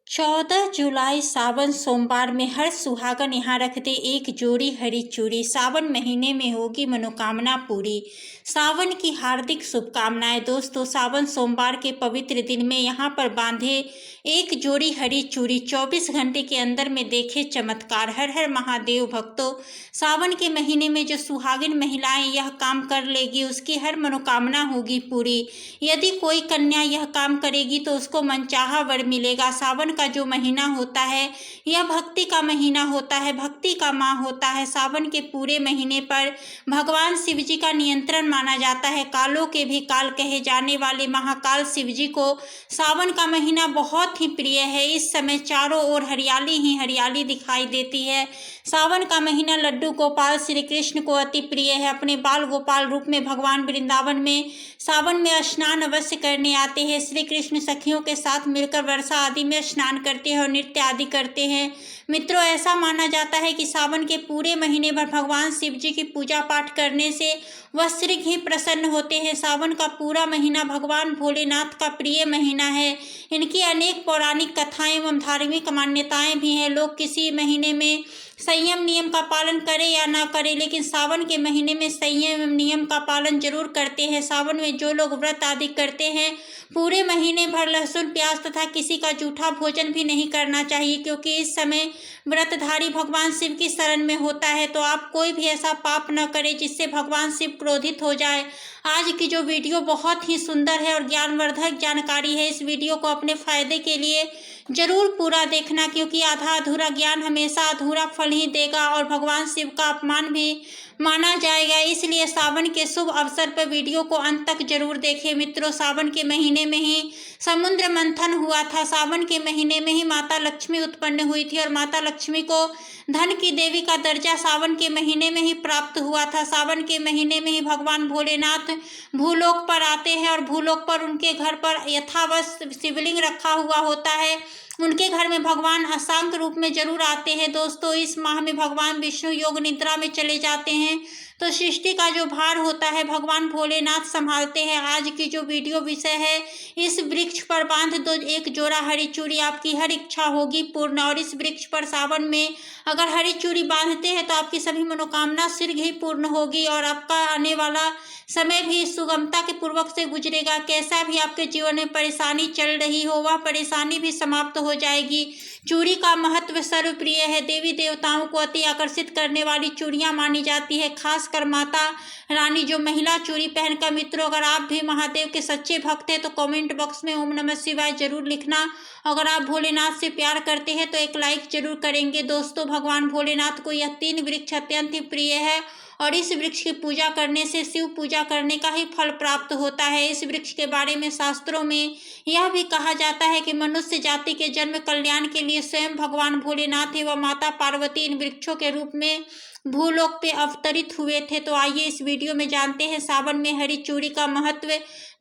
14 जुलाई सावन सोमवार में हर सुहागन यहाँ रखते एक जोड़ी हरी चूड़ी। सावन महीने में होगी मनोकामना पूरी। सावन की हार्दिक शुभकामनाएं। दोस्तों, सावन सोमवार के पवित्र दिन में यहाँ पर बांधे एक जोड़ी हरी चूड़ी, 24 घंटे के अंदर में देखे चमत्कार। हर हर महादेव भक्तों, सावन के महीने में जो सुहागिन महिलाएं यह काम कर लेगी उसकी हर मनोकामना होगी पूरी। यदि कोई कन्या यह काम करेगी तो उसको मनचाहा वर मिलेगा। सावन का जो महीना होता है यह भक्ति का महीना होता है, भक्ति का माह होता है। सावन के पूरे महीने पर भगवान शिव जी का नियंत्रण माना जाता है। कालों के भी काल कहे जाने वाले महाकाल शिव जी को सावन का महीना बहुत ही प्रिय है। इस समय चारों ओर हरियाली ही हरियाली दिखाई देती है। सावन का महीना लड्डू गोपाल श्री कृष्ण को अति प्रिय है। अपने बाल गोपाल रूप में भगवान वृंदावन में सावन में स्नान अवश्य करने आते हैं। श्री कृष्ण सखियों के साथ मिलकर वर्षा आदि में स्नान करते हैं और नृत्य आदि करते हैं। मित्रों, ऐसा माना जाता है कि सावन के पूरे महीने भर भगवान शिव जी की पूजा पाठ करने से वह शीघ्र ही प्रसन्न होते हैं। सावन का पूरा महीना भगवान भोलेनाथ का प्रिय महीना है। इनकी अनेक पौराणिक कथाएं एवं धार्मिक मान्यताएं भी हैं। लोग किसी महीने में संयम नियम का पालन करें या ना करें, लेकिन सावन के महीने में संयम एवं नियम का पालन जरूर करते हैं। सावन में जो लोग व्रत आदि करते हैं पूरे महीने भर लहसुन प्याज तथा किसी का जूठा भोजन भी नहीं करना चाहिए, क्योंकि इस समय व्रतधारी भगवान शिव की शरण में होता है। तो आप कोई भी ऐसा पाप न करें जिससे भगवान शिव क्रोधित हो जाए। आज की जो वीडियो बहुत ही सुंदर है और ज्ञानवर्धक जानकारी है। इस वीडियो को अपने फायदे के लिए जरूर पूरा देखना, क्योंकि आधा अधूरा ज्ञान हमेशा अधूरा फल ही देगा और भगवान शिव का अपमान भी माना जाएगा। इसलिए सावन के शुभ अवसर पर वीडियो को अंत तक जरूर देखें। मित्रों, सावन के महीने में ही समुद्र मंथन हुआ था। सावन के महीने में ही माता लक्ष्मी उत्पन्न हुई थी और माता लक्ष्मी को धन की देवी का दर्जा सावन के महीने में ही प्राप्त हुआ था। सावन के महीने में ही भगवान भोलेनाथ भूलोक पर आते हैं और भूलोक पर उनके घर पर यथावत शिवलिंग रखा हुआ होता है। उनके घर में भगवान अशांक रूप में जरूर आते हैं। दोस्तों, इस माह में भगवान विष्णु योग निद्रा में चले जाते हैं, तो सृष्टि का जो भार होता है भगवान भोलेनाथ संभालते हैं। आज की जो वीडियो विषय है, इस वृक्ष पर बांध दो एक जोड़ा हरी चूड़ी, आपकी हर इच्छा होगी पूर्ण। और इस वृक्ष पर सावन में अगर हरी चूड़ी बांधते हैं तो आपकी सभी मनोकामना शीघ्र ही पूर्ण होगी और आपका आने वाला समय भी सुगमता के पूर्वक से गुजरेगा। कैसा भी आपके जीवन में परेशानी चल रही हो वह परेशानी भी समाप्त हो जाएगी। चूड़ी का महत्व सर्वप्रिय है। देवी देवताओं को अति आकर्षित करने वाली चूड़ियां मानी जाती है, खासकर माता रानी जो महिला चूड़ी पहनकर। मित्रों, अगर आप भी महादेव के सच्चे भक्त हैं तो कमेंट बॉक्स में ओम नमः शिवाय जरूर लिखना। अगर आप भोलेनाथ से प्यार करते हैं तो एक लाइक जरूर करेंगे। दोस्तों, भगवान भोलेनाथ को यह 3 वृक्ष अत्यंत ही प्रिय है और इस वृक्ष की पूजा करने से शिव पूजा करने का ही फल प्राप्त होता है। इस वृक्ष के बारे में शास्त्रों में यह भी कहा जाता है कि मनुष्य जाति के जन्म कल्याण के लिए स्वयं भगवान भोलेनाथ एवं माता पार्वती इन वृक्षों के रूप में भूलोक पे अवतरित हुए थे। तो आइए इस वीडियो में जानते हैं सावन में हरी चूड़ी का महत्व।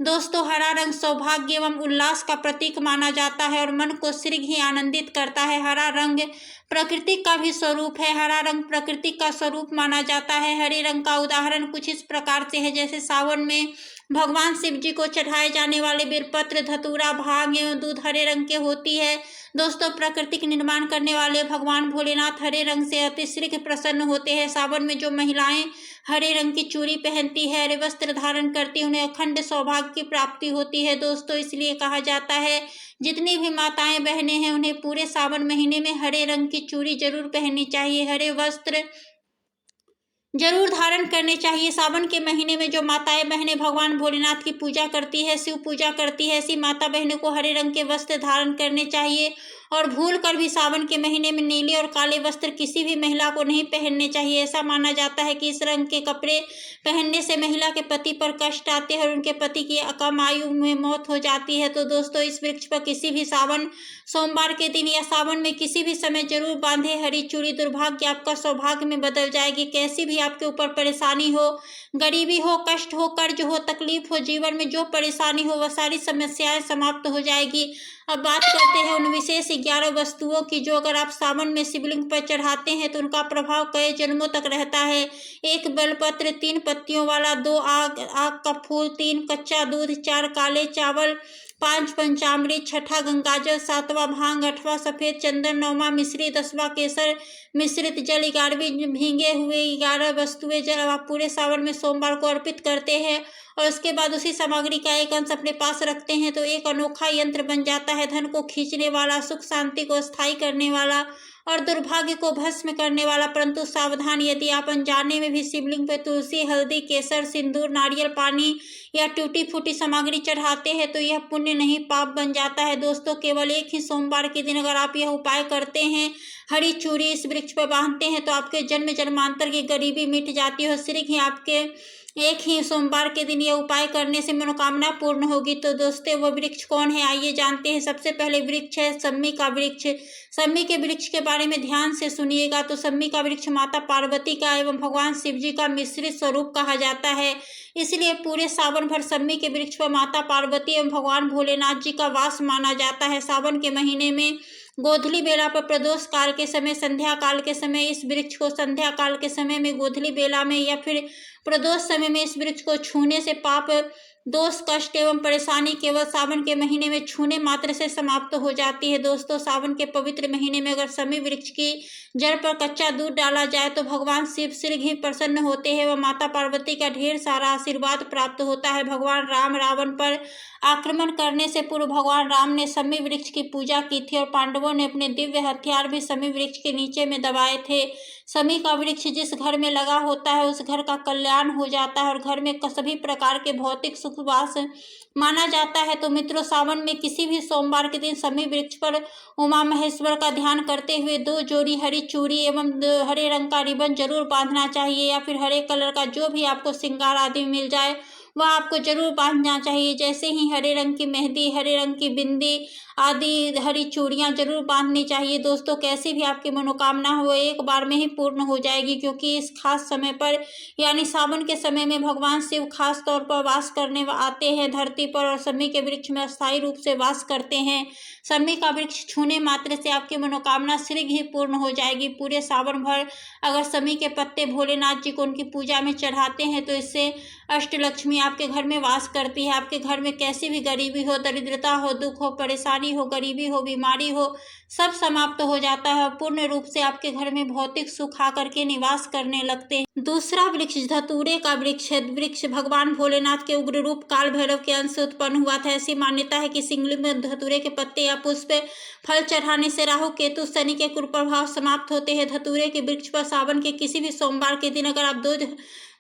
दोस्तों, हरा रंग सौभाग्य एवं उल्लास का प्रतीक माना जाता है और मन को शीघ्र ही आनंदित करता है। हरा रंग प्रकृति का भी स्वरूप है। हरा रंग प्रकृति का स्वरूप माना जाता है। हरे रंग का उदाहरण कुछ इस प्रकार से है, जैसे सावन में भगवान शिव जी को चढ़ाए जाने वाले बेलपत्र, धतूरा, भांग एवं दूध हरे रंग के होती है। दोस्तों, प्रकृति के निर्माण करने वाले भगवान भोलेनाथ हरे रंग से अतिशीघ्र प्रसन्न होते हैं। सावन में जो महिलाएं हरे रंग की चूड़ी पहनती है, हरे वस्त्र धारण करती है, उन्हें अखंड सौभाग्य की प्राप्ति होती है। दोस्तों, इसलिए कहा जाता है जितनी भी माताएं बहनें हैं उन्हें पूरे सावन महीने में हरे रंग की चूड़ी जरूर पहननी चाहिए, हरे वस्त्र जरूर धारण करने चाहिए। सावन के महीने में जो माताएं बहनें भगवान भोलेनाथ की पूजा करती है, शिव पूजा करती है, ऐसी माता बहनों को हरे रंग के वस्त्र धारण करने चाहिए और भूल कर भी सावन के महीने में नीले और काले वस्त्र किसी भी महिला को नहीं पहनने चाहिए। ऐसा माना जाता है कि इस रंग के कपड़े पहनने से महिला के पति पर कष्ट आते हैं और उनके पति की कम आयु में मौत हो जाती है। तो दोस्तों, इस वृक्ष पर किसी भी सावन सोमवार के दिन या सावन में किसी भी समय जरूर बांधे हरी चूड़ी। दुर्भाग्य आपका सौभाग्य में बदल जाएगी। कैसी भी आपके ऊपर परेशानी हो, गरीबी हो, कष्ट हो, कर्ज हो, तकलीफ हो, जीवन में जो परेशानी हो वह सारी समस्याएं समाप्त हो जाएगी। अब बात करते हैं उन विशेष 11 वस्तुओं की जो अगर आप सावन में शिवलिंग पर चढ़ाते हैं तो उनका प्रभाव कई जन्मों तक रहता है। 1 बेलपत्र, 3 पत्तियों वाला, 2 आग का फूल, 3 कच्चा दूध, 4 काले चावल, 5 पंचामृत, 6ठा गंगाजल, 7वां भांग, 8वां सफेद चंदन, 9वां मिश्री, 10वां केसर मिश्रित जल, 11वीं भींगे हुए 11 वस्तुएं जल आप पूरे सावन में सोमवार को अर्पित करते हैं और उसके बाद उसी सामग्री का एक अंश अपने पास रखते हैं तो एक अनोखा यंत्र बन जाता है, धन को खींचने वाला, सुख शांति को स्थायी करने वाला और दुर्भाग्य को भस्म करने वाला। परंतु सावधान, यदि आप अनजाने में भी शिवलिंग पर तुलसी, हल्दी, केसर, सिंदूर, नारियल पानी या टूटी फूटी सामग्री चढ़ाते हैं तो यह पुण्य नहीं पाप बन जाता है। दोस्तों, केवल एक ही सोमवार के दिन अगर आप यह उपाय करते हैं, हरी चूड़ी इस वृक्ष पर बांधते हैं तो आपके जन्म जन्मांतर की गरीबी मिट जाती है और सिर्फ ही आपके एक ही सोमवार के दिन यह उपाय करने से मनोकामना पूर्ण होगी। तो दोस्तों, वह वृक्ष कौन है, आइए जानते हैं। सबसे पहले वृक्ष है सम्मी का वृक्ष। सम्मी के वृक्ष के बारे में ध्यान से सुनिएगा। तो सम्मी का वृक्ष माता पार्वती का एवं भगवान शिव जी का मिश्रित स्वरूप कहा जाता है, इसलिए पूरे सावन भर सम्मी के वृक्ष पर माता पार्वती एवं भगवान भोलेनाथ जी का वास माना जाता है। सावन के महीने में गोधूली बेला पर प्रदोष काल के समय, संध्या काल के समय इस वृक्ष को, संध्या काल के समय में, गोधूली बेला में या फिर प्रदोष समय में इस वृक्ष को छूने से पाप, दोष, कष्ट एवं परेशानी केवल सावन के महीने में छूने मात्र से समाप्त हो जाती है। दोस्तों, सावन के पवित्र महीने में अगर सम्मी वृक्ष की जड़ पर कच्चा दूध डाला जाए तो भगवान शिव शीघ्र ही प्रसन्न होते हैं व माता पार्वती का ढेर सारा आशीर्वाद प्राप्त होता है। भगवान राम रावण पर आक्रमण करने से पूर्व भगवान राम ने सम्मी वृक्ष की पूजा की थी और पांडवों ने अपने दिव्य हथियार भी सम्मी वृक्ष के नीचे में दबाए थे। सम्मी का वृक्ष जिस घर में लगा होता है उस घर का कल्याण हो जाता है और घर में सभी प्रकार के भौतिक सुख वास माना जाता है। तो मित्रों, सावन में किसी भी सोमवार के दिन सम्मी वृक्ष पर उमा महेश्वर का ध्यान करते हुए 2 जोड़ी हरी चूड़ी एवं हरे रंग का रिबन जरूर बांधना चाहिए या फिर हरे कलर का जो भी आपको श्रृंगार आदि मिल जाए वह आपको जरूर बांधना चाहिए। जैसे ही हरे रंग की मेहंदी, हरे रंग की बिंदी आदि हरी चूड़ियां जरूर बांधनी चाहिए। दोस्तों, कैसी भी आपकी मनोकामना हो एक बार में ही पूर्ण हो जाएगी, क्योंकि इस खास समय पर यानी सावन के समय में भगवान शिव खास तौर पर वास करने आते हैं धरती पर और सम्मी के वृक्ष में अस्थायी रूप से वास करते हैं। सम्मी का वृक्ष छूने मात्र से आपकी मनोकामना शीघ्र ही पूर्ण हो जाएगी। पूरे सावन भर अगर सम्मी के पत्ते भोलेनाथ जी को उनकी पूजा में चढ़ाते हैं तो इससे अष्टलक्ष्मी आपके घर में वास करती है। आपके घर में कैसी भी गरीबी हो, दरिद्रता हो, दुख हो, परेशानी हो, गरीबी हो, बीमारी हो, सब समाप्त हो जाता है और पूर्ण रूप से आपके घर में भौतिक सुख आकर के निवास करने लगते हैं। दूसरा वृक्ष धतूरे का वृक्ष है। वृक्ष भगवान भोलेनाथ के उग्र रूप काल भैरव के अंश से उत्पन्न हुआ था। ऐसी मान्यता है कि शिवलिंग में धतूरे के पत्ते या पुष्प फल चढ़ाने से राहु, केतु, शनि के कुप्रभाव समाप्त होते हैं। धतूरे के वृक्ष पर सावन के किसी भी सोमवार के दिन अगर आप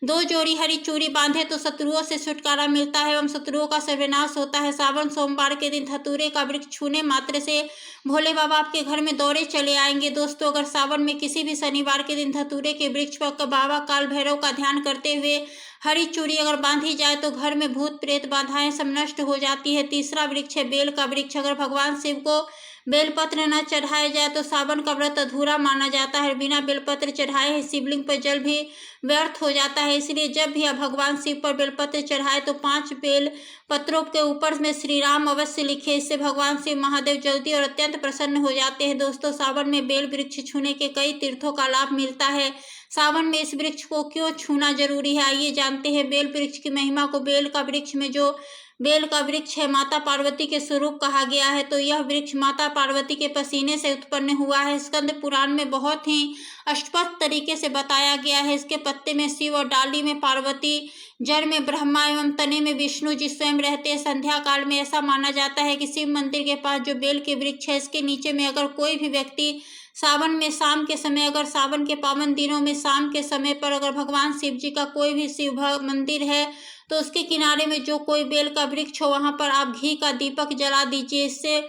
दो जोड़ी हरी चूड़ी बांधे तो शत्रुओं से छुटकारा मिलता है एवं शत्रुओं का सर्वनाश होता है। सावन सोमवार के दिन धतूरे का वृक्ष छूने मात्र से भोले बाबा आपके घर में दौड़े चले आएंगे। दोस्तों, अगर सावन में किसी भी शनिवार के दिन धतूरे के वृक्ष पर बाबा काल भैरव का ध्यान करते हुए हरी चूड़ी अगर बांधी जाए तो घर में भूत प्रेत बाधाएं सब नष्ट हो जाती है। तीसरा वृक्ष है बेल का वृक्ष। अगर भगवान शिव को बेलपत्र न चढ़ाए जाए तो सावन का व्रत अधूरा माना जाता है। बिना बेलपत्र चढ़ाए शिवलिंग पर जल भी व्यर्थ हो जाता है। इसलिए जब भी आप भगवान शिव पर बेलपत्र चढ़ाए तो 5 बेल पत्रों के ऊपर में श्री राम अवश्य लिखे। इससे भगवान शिव महादेव जल्दी और अत्यंत प्रसन्न हो जाते हैं। दोस्तों, सावन में बेल वृक्ष छूने के कई तीर्थों का लाभ मिलता है। सावन में इस वृक्ष को क्यों छूना जरूरी है, आइए जानते हैं बेल वृक्ष की महिमा को। बेल का वृक्ष में जो बेल का वृक्ष है माता पार्वती के स्वरूप कहा गया है। तो यह वृक्ष माता पार्वती के पसीने से उत्पन्न हुआ है। स्कंद पुराण में बहुत ही स्पष्ट तरीके से बताया गया है। इसके पत्ते में शिव और डाली में पार्वती, जड़ में ब्रह्मा एवं तने में विष्णु जी स्वयं रहते हैं। संध्या काल में ऐसा माना जाता है कि शिव मंदिर के पास जो बेल के वृक्ष है इसके नीचे में अगर कोई भी व्यक्ति सावन में शाम के समय, अगर सावन के पावन दिनों में शाम के समय पर अगर भगवान शिव जी का कोई भी शिव मंदिर है तो उसके किनारे में जो कोई बेल का वृक्ष हो वहां पर आप घी का दीपक जला दीजिए। इससे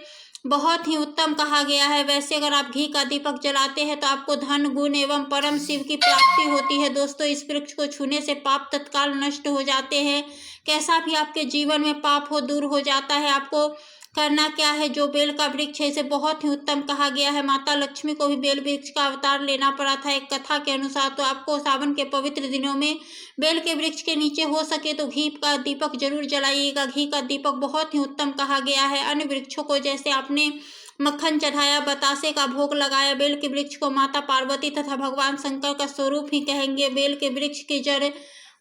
बहुत ही उत्तम कहा गया है। वैसे अगर आप घी का दीपक जलाते हैं तो आपको धन, गुण एवं परम शिव की प्राप्ति होती है। दोस्तों, इस वृक्ष को छूने से पाप तत्काल नष्ट हो जाते हैं। कैसा भी आपके जीवन में पाप हो दूर हो जाता है। आपको करना क्या है, जो बेल का वृक्ष है इसे बहुत ही उत्तम कहा गया है। माता लक्ष्मी को भी बेल वृक्ष का अवतार लेना पड़ा था एक कथा के अनुसार। तो आपको सावन के पवित्र दिनों में बेल के वृक्ष के नीचे हो सके तो घी का दीपक जरूर जलाइएगा। घी का दीपक बहुत ही उत्तम कहा गया है। अन्य वृक्षों को जैसे आपने मक्खन चढ़ाया, बतासे का भोग लगाया, बेल के वृक्ष को माता पार्वती तथा भगवान शंकर का स्वरूप ही कहेंगे। बेल के वृक्ष की जड़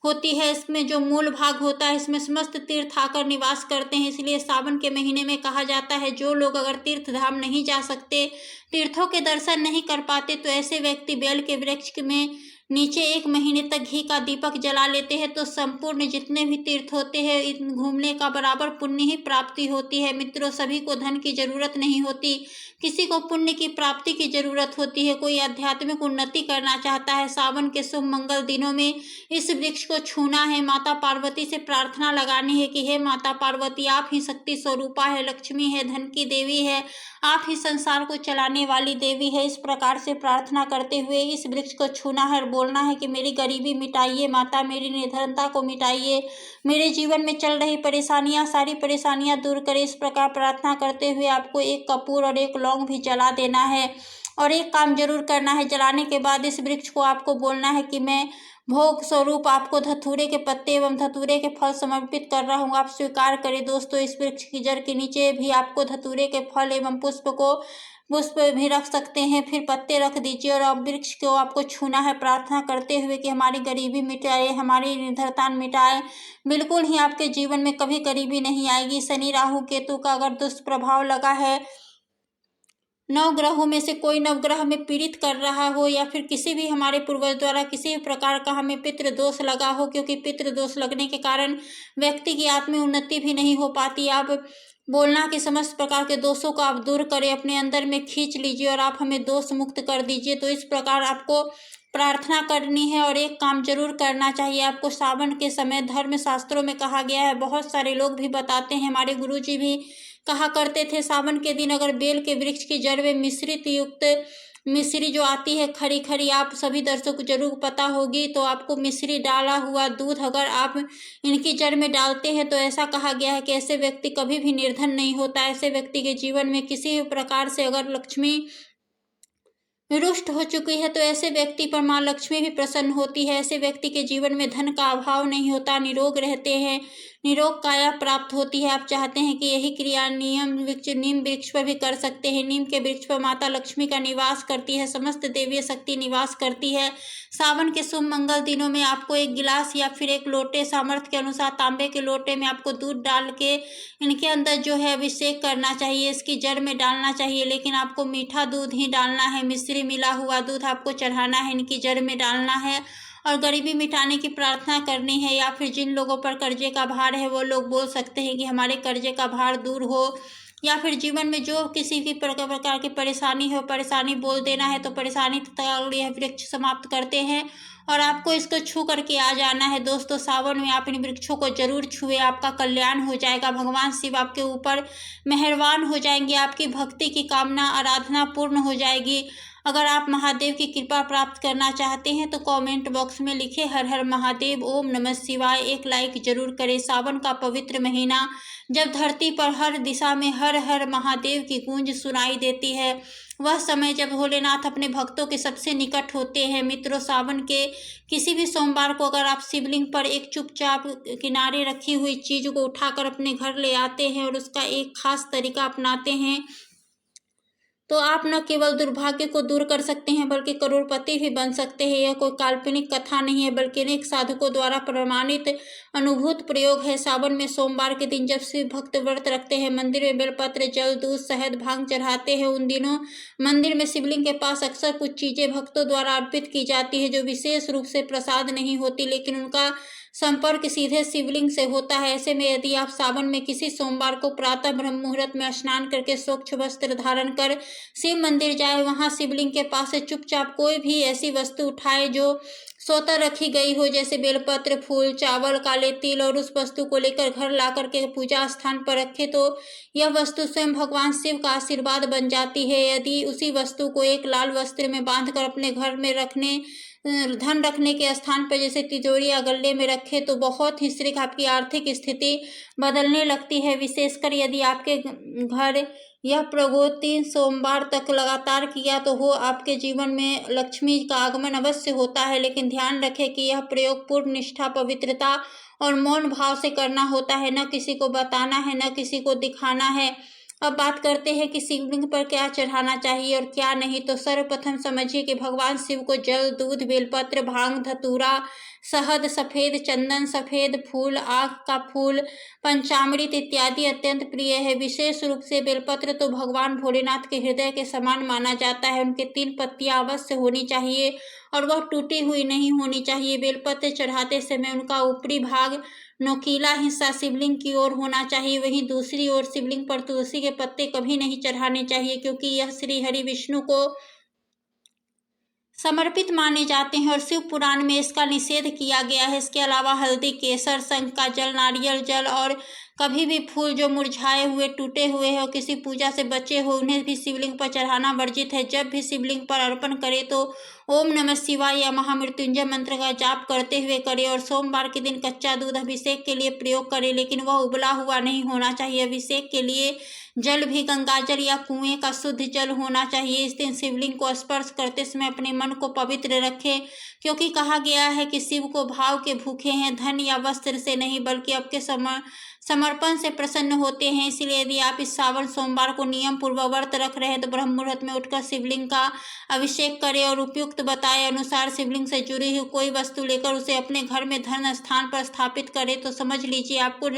होती है। इसमें जो मूल भाग होता है इसमें समस्त तीर्थ आकर निवास करते हैं। इसलिए सावन के महीने में कहा जाता है जो लोग अगर तीर्थ धाम नहीं जा सकते, तीर्थों के दर्शन नहीं कर पाते, तो ऐसे व्यक्ति बेल के वृक्ष में नीचे 1 महीने तक घी का दीपक जला लेते हैं तो संपूर्ण जितने भी तीर्थ होते हैं इन घूमने का बराबर पुण्य ही प्राप्ति होती है। मित्रों, सभी को धन की जरूरत नहीं होती, किसी को पुण्य की प्राप्ति की जरूरत होती है। कोई आध्यात्मिक उन्नति करना चाहता है, सावन के शुभ मंगल दिनों में इस वृक्ष को छूना है, माता पार्वती से प्रार्थना लगानी है कि हे माता पार्वती, आप ही शक्ति स्वरूपा है, लक्ष्मी है, धन की देवी है, आप ही संसार को चलाने वाली देवी है। इस प्रकार से प्रार्थना करते हुए इस वृक्ष को छूना है और बोलना है कि मेरी गरीबी मिटाइए माता, मेरी निर्धनता को मिटाइए, मेरे जीवन में चल रही परेशानियां, सारी परेशानियां दूर करें। इस प्रकार प्रार्थना करते हुए आपको 1 कपूर और 1 लौंग भी जला देना है। और एक काम जरूर करना है, जलाने के बाद इस वृक्ष को आपको बोलना है कि मैं भोग स्वरूप आपको धतूरे के पत्ते एवं धतूरे के फल समर्पित कर रहा हूँ, आप स्वीकार करें। दोस्तों, इस वृक्ष की जड़ के नीचे भी आपको धतूरे के फल एवं पुष्प भी रख सकते हैं, फिर पत्ते रख दीजिए और अब वृक्ष को आपको छूना है, प्रार्थना करते हुए कि हमारी गरीबी मिटाए, हमारी निर्धनता मिटाए। बिल्कुल ही आपके जीवन में कभी गरीबी नहीं आएगी। शनि राहु केतु का अगर दुष्प्रभाव लगा है, 9 ग्रहों में से कोई नवग्रह हमें पीड़ित कर रहा हो, या फिर किसी भी हमारे पूर्वज द्वारा किसी भी प्रकार का हमें पितृ दोष लगा हो, क्योंकि पितृ दोष लगने के कारण व्यक्ति की आत्मिक उन्नति भी नहीं हो पाती। आप बोलना कि समस्त प्रकार के दोषों को आप दूर करें, अपने अंदर में खींच लीजिए और आप हमें दोष मुक्त कर दीजिए। तो इस प्रकार आपको प्रार्थना करनी है और एक काम जरूर करना चाहिए आपको सावन के समय। धर्म शास्त्रों में कहा गया है, बहुत सारे लोग भी बताते हैं, हमारे गुरुजी भी कहा करते थे, सावन के दिन अगर बेल के वृक्ष की जड़ में मिश्रित युक्त मिश्री जो आती है खरी खरी, आप सभी दर्शकों को जरूर पता होगी, तो आपको मिश्री डाला हुआ दूध अगर आप इनकी जड़ में डालते हैं तो ऐसा कहा गया है कि ऐसे व्यक्ति कभी भी निर्धन नहीं होता। ऐसे व्यक्ति के जीवन में किसी भी प्रकार से अगर लक्ष्मी रुष्ट हो चुकी है तो ऐसे व्यक्ति पर माँ लक्ष्मी भी प्रसन्न होती है। ऐसे व्यक्ति के जीवन में धन का अभाव नहीं होता, निरोग रहते हैं, निरोग काया प्राप्त होती है। आप चाहते हैं कि यही क्रिया नीम वृक्ष पर भी कर सकते हैं। नीम के वृक्ष पर माता लक्ष्मी का निवास करती है, समस्त देवी शक्ति निवास करती है। सावन के शुभ मंगल दिनों में आपको 1 गिलास या फिर 1 लोटे, सामर्थ्य के अनुसार तांबे के लोटे में आपको दूध डाल के इनके अंदर जो है अभिषेक करना चाहिए, इसकी जड़ में डालना चाहिए, लेकिन आपको मीठा दूध ही डालना है, मिश्री मिला हुआ दूध आपको चढ़ाना है, इनकी जड़ में डालना है और गरीबी मिटाने की प्रार्थना करनी है। या फिर जिन लोगों पर कर्जे का भार है वो लोग बोल सकते हैं कि हमारे कर्जे का भार दूर हो, या फिर जीवन में जो किसी भी प्रकार की परेशानी हो, परेशानी बोल देना है तो परेशानी तथा यह वृक्ष समाप्त करते हैं और आपको इसको छू करके आ जाना है। दोस्तों, सावन में आप इन वृक्षों को जरूर छुए, आपका कल्याण हो जाएगा, भगवान शिव आपके ऊपर मेहरबान हो जाएंगे, आपकी भक्ति की कामना आराधना पूर्ण हो जाएगी। अगर आप महादेव की कृपा प्राप्त करना चाहते हैं तो कमेंट बॉक्स में लिखे हर हर महादेव, ओम नमः शिवाय, 1 लाइक जरूर करें। सावन का पवित्र महीना जब धरती पर हर दिशा में हर हर महादेव की गूंज सुनाई देती है, वह समय जब भोलेनाथ अपने भक्तों के सबसे निकट होते हैं। मित्रों, सावन के किसी भी सोमवार को अगर आप शिवलिंग पर एक चुपचाप किनारे रखी हुई चीज को उठाकर अपने घर ले आते हैं और उसका एक खास तरीका अपनाते हैं तो आप न केवल दुर्भाग्य को दूर कर सकते हैं बल्कि करोड़पति भी बन सकते हैं। यह कोई काल्पनिक कथा नहीं है बल्कि अनेक साधकों द्वारा प्रमाणित अनुभूत प्रयोग है। सावन में सोमवार के दिन जब शिव भक्त व्रत रखते हैं, मंदिर में बेलपत्र, जल, दूध, शहद, भांग चढ़ाते हैं, उन दिनों मंदिर में शिवलिंग के पास अक्सर कुछ चीजें भक्तों द्वारा अर्पित की जाती है जो विशेष रूप से प्रसाद नहीं होती, लेकिन उनका संपर्क सीधे शिवलिंग से होता है। ऐसे में यदि आप सावन में किसी सोमवार को प्रातः ब्रह्म मुहूर्त में स्नान करके स्वच्छ वस्त्र धारण कर शिव मंदिर जाए, वहां शिवलिंग के पास से चुपचाप कोई भी ऐसी वस्तु उठाए जो स्वतः रखी गई हो, जैसे बेलपत्र, फूल, चावल, काले तिल, और उस वस्तु को लेकर घर ला करके पूजा स्थान पर रखे तो यह वस्तु स्वयं भगवान शिव का आशीर्वाद बन जाती है। यदि उसी वस्तु को एक लाल वस्त्र में बांधकर अपने घर में धन रखने के स्थान पर जैसे तिजोरी या गल्ले में रखे तो बहुत ही शीघ्र आपकी आर्थिक स्थिति बदलने लगती है। विशेषकर यदि आपके घर यह प्रयोग 3 सोमवार तक लगातार किया तो हो आपके जीवन में लक्ष्मी का आगमन अवश्य होता है, लेकिन ध्यान रखें कि यह प्रयोग पूर्ण निष्ठा, पवित्रता और मौन भाव से करना होता है। न किसी को बताना है, न किसी को दिखाना है। अब बात करते हैं कि शिवलिंग पर क्या चढ़ाना चाहिए और क्या नहीं। तो सर्वप्रथम समझिए कि भगवान शिव को जल, दूध, बेलपत्र, भांग, धतूरा, शहद, सफेद चंदन, सफेद फूल, आग का फूल, पंचामृत इत्यादि अत्यंत प्रिय है। विशेष रूप से बेलपत्र तो भगवान भोलेनाथ के हृदय के समान माना जाता है। उनके 3 पत्तियां अवश्य होनी चाहिए और वह टूटी हुई नहीं होनी चाहिए। बेलपत्र चढ़ाते समय उनका ऊपरी भाग, नोकीला हिस्सा शिवलिंग की ओर होना चाहिए। वहीं दूसरी ओर शिवलिंग पर तुलसी के पत्ते कभी नहीं चढ़ाने चाहिए, क्योंकि यह श्री हरि विष्णु को समर्पित माने जाते हैं और शिव पुराण में इसका निषेध किया गया है। इसके अलावा हल्दी, केसर, शंख का जल, नारियल जल और कभी भी फूल जो मुरझाए हुए, टूटे हुए हो, किसी पूजा से बचे हो, उन्हें भी शिवलिंग पर चढ़ाना वर्जित है। जब भी शिवलिंग पर अर्पण करें तो ओम नमः शिवाय या महामृत्युंजय मंत्र का जाप करते हुए करें और सोमवार के दिन कच्चा दूध अभिषेक के लिए प्रयोग करें, लेकिन वह उबला हुआ नहीं होना चाहिए। अभिषेक के लिए जल भी गंगाजल या कुएं का शुद्ध जल होना चाहिए। इस दिन शिवलिंग को स्पर्श करते समय अपने मन को पवित्र रखें, क्योंकि कहा गया है कि शिव को भाव के भूखे हैं, धन या वस्त्र से नहीं बल्कि आपके समर्पण से प्रसन्न होते हैं। इसलिए यदि आप इस श्रावण सोमवार को नियम पूर्वक व्रत रख रहे हैं तो ब्रह्म मुहूर्त में उठकर शिवलिंग का अभिषेक करें और उपयुक्त बताए अनुसार शिवलिंग से जुड़ी हुई कोई वस्तु लेकर उसे अपने घर में धर्म स्थान पर स्थापित करें। तो समझ लीजिए आपको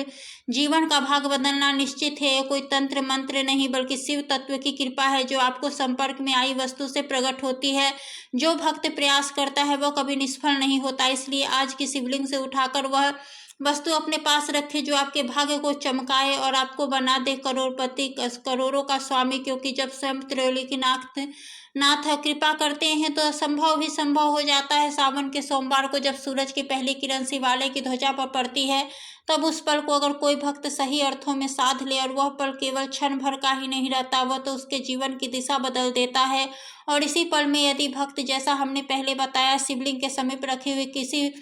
जीवन का भाग बदलना निश्चित है। कोई तंत्र मंत्र नहीं बल्कि शिव तत्व की कृपा है जो आपको संपर्क में आई वस्तु से प्रकट होती है। जो भक्त प्रयास करता है वह कभी निष्फल नहीं होता। इसलिए आज की शिवलिंग से उठाकर वह वस्तु अपने पास रखें जो आपके भाग्य को चमकाए और आपको बना दे करोड़पति, करोड़ों का स्वामी। क्योंकि जब स्वयं त्रैलोक्यनाथ कृपा करते हैं तो असंभव भी संभव हो जाता है। सावन के सोमवार को जब सूरज की पहली किरण शिवालय की ध्वजा पर पड़ती है तब उस पल को अगर कोई भक्त सही अर्थों में साध ले और वह पल केवल क्षण भर का ही नहीं रहता, वह तो उसके जीवन की दिशा बदल देता है। और इसी पल में यदि भक्त, जैसा हमने पहले बताया, शिवलिंग के समीप रखे हुए किसी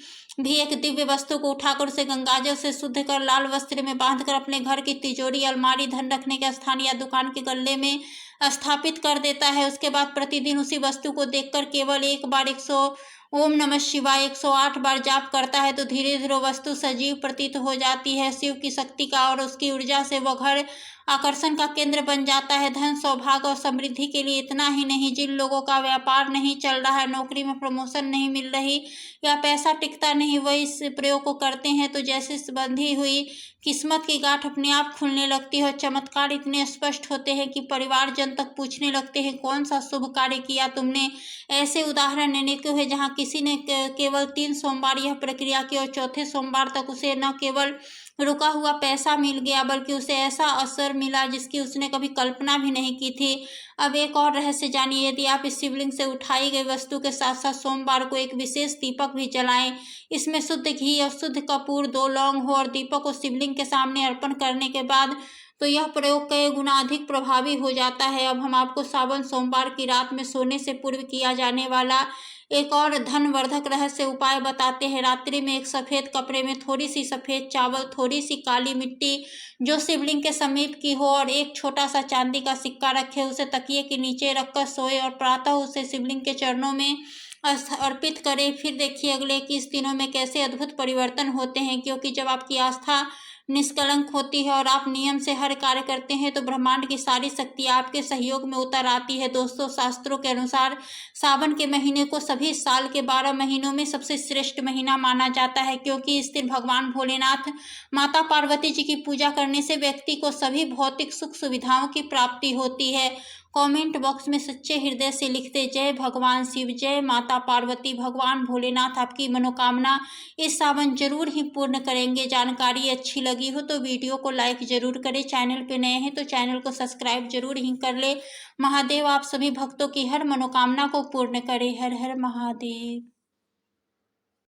भी एक दिव्य वस्तु को उठाकर उसे गंगाजल से शुद्ध कर लाल वस्त्र में बांधकर अपने घर की तिजोरी, अलमारी, धन रखने के स्थान या दुकान के गल्ले में स्थापित कर देता है, उसके बाद प्रतिदिन उसी वस्तु को देखकर केवल एक बार ओम नमः शिवाय 108 बार जाप करता है तो धीरे धीरे वस्तु सजीव प्रतीत हो जाती है। शिव की शक्ति का और उसकी ऊर्जा से वह घर आकर्षण का केंद्र बन जाता है। धन, सौभाग्य और समृद्धि के लिए इतना ही नहीं, जिन लोगों का व्यापार नहीं चल रहा है, नौकरी में प्रमोशन नहीं मिल रही या पैसा टिकता नहीं, वह इस प्रयोग को करते हैं तो जैसे बंधी हुई किस्मत की गांठ अपने आप खुलने लगती है। चमत्कार इतने स्पष्ट होते हैं कि परिवारजन तक पूछने लगते हैं कौन सा शुभ कार्य किया तुमने। ऐसे उदाहरण अनेकों हैं जहां किसी ने केवल 3 सोमवार यह प्रक्रिया की और चौथे सोमवार तक उसे न केवल रुका हुआ पैसा मिल गया बल्कि उसे ऐसा असर मिला जिसकी उसने कभी कल्पना भी नहीं की थी। अब एक और रहस्य जानिए, यदि आप इस शिवलिंग से उठाई गई वस्तु के साथ साथ सोमवार को एक विशेष दीपक भी जलाएं, इसमें शुद्ध घी और शुद्ध कपूर, 2 लौंग हो और दीपक को शिवलिंग के सामने अर्पण करने के बाद तो यह प्रयोग कई गुना अधिक प्रभावी हो जाता है। अब हम आपको सावन सोमवार की रात में सोने से पूर्व किया जाने वाला एक और धनवर्धक रहस्य उपाय बताते हैं। रात्रि में एक सफ़ेद कपड़े में थोड़ी सी सफ़ेद चावल, थोड़ी सी काली मिट्टी जो शिवलिंग के समीप की हो और एक छोटा सा चांदी का सिक्का रखे, उसे तकिए के नीचे रखकर सोए और प्रातः उसे शिवलिंग के चरणों में अर्पित करें। फिर देखिए अगले 21 दिनों में कैसे अद्भुत परिवर्तन होते हैं, क्योंकि जब आपकी आस्था निष्कलंक होती है और आप नियम से हर कार्य करते हैं तो ब्रह्मांड की सारी शक्ति आपके सहयोग में उतर आती है। दोस्तों, शास्त्रों के अनुसार सावन के महीने को सभी साल के 12 महीनों में सबसे श्रेष्ठ महीना माना जाता है, क्योंकि इस दिन भगवान भोलेनाथ, माता पार्वती जी की पूजा करने से व्यक्ति को सभी भौतिक सुख सुविधाओं की प्राप्ति होती है। कमेंट बॉक्स में सच्चे हृदय से लिखते जय भगवान शिव, जय माता पार्वती। भगवान भोलेनाथ आपकी मनोकामना इस सावन जरूर ही पूर्ण करेंगे। जानकारी अच्छी लगी हो तो वीडियो को लाइक जरूर करें। चैनल पे नए हैं तो चैनल को सब्सक्राइब जरूर ही कर ले। महादेव आप सभी भक्तों की हर मनोकामना को पूर्ण करे। हर हर महादेव।